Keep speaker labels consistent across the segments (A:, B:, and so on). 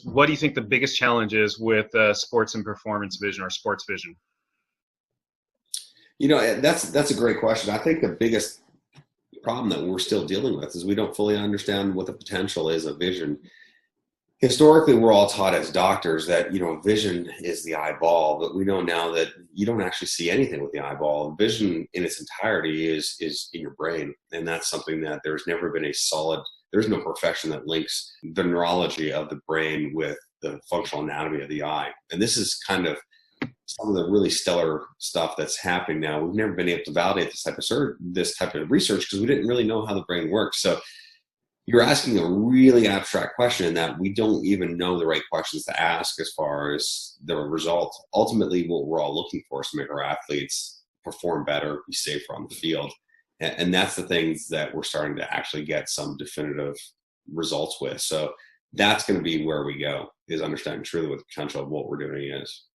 A: What do you think the biggest challenge is with sports and performance vision or sports vision?
B: That's a great question. I think the biggest problem that we're still dealing with is we don't fully understand what the potential is of vision. Historically, we're all taught as doctors that, vision is the eyeball, but we know now that you don't actually see anything with the eyeball. Vision in its entirety is in your brain. And that's something that there's never been there's no profession that links the neurology of the brain with the functional anatomy of the eye. And this is kind of some of the really stellar stuff that's happening now. We've never been able to validate this type of research because we didn't really know how the brain works. So you're asking a really abstract question in that we don't even know the right questions to ask as far as the result. Ultimately, what we're all looking for is to make our athletes perform better, be safer on the field. And that's the things that we're starting to actually get some definitive results with. So that's going to be where we go, is understanding truly what the potential of what we're doing is.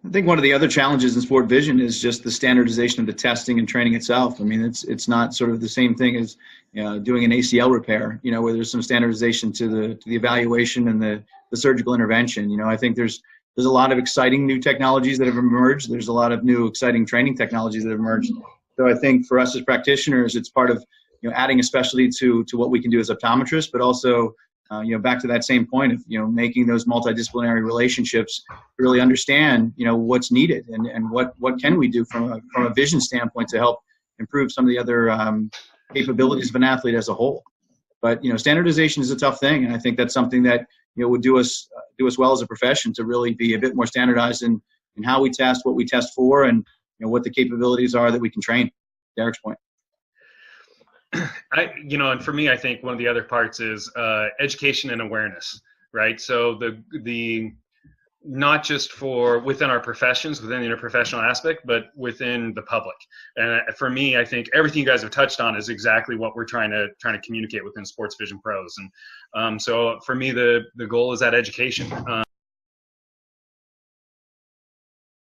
C: I think one of the other challenges in sport vision is just the standardization of the testing and training itself. I mean, it's not sort of the same thing as doing an ACL repair, where there's some standardization to the evaluation and the surgical intervention. I think there's a lot of exciting new technologies that have emerged. There's a lot of new exciting training technologies that have emerged. So I think for us as practitioners, it's part of adding a specialty to what we can do as optometrists, but also back to that same point of, making those multidisciplinary relationships to really understand, what's needed and what can we do from a vision standpoint to help improve some of the other capabilities of an athlete as a whole. But, standardization is a tough thing. And I think that's something that, would do us well as a profession to really be a bit more standardized in how we test, what we test for, and, what the capabilities are that we can train. Derek's point.
A: And for me, I think one of the other parts is education and awareness, right? So the not just for within our professions, within the interprofessional aspect, but within the public. And for me, I think everything you guys have touched on is exactly what we're trying to communicate within Sports Vision Pros. And so for me, the goal is that education.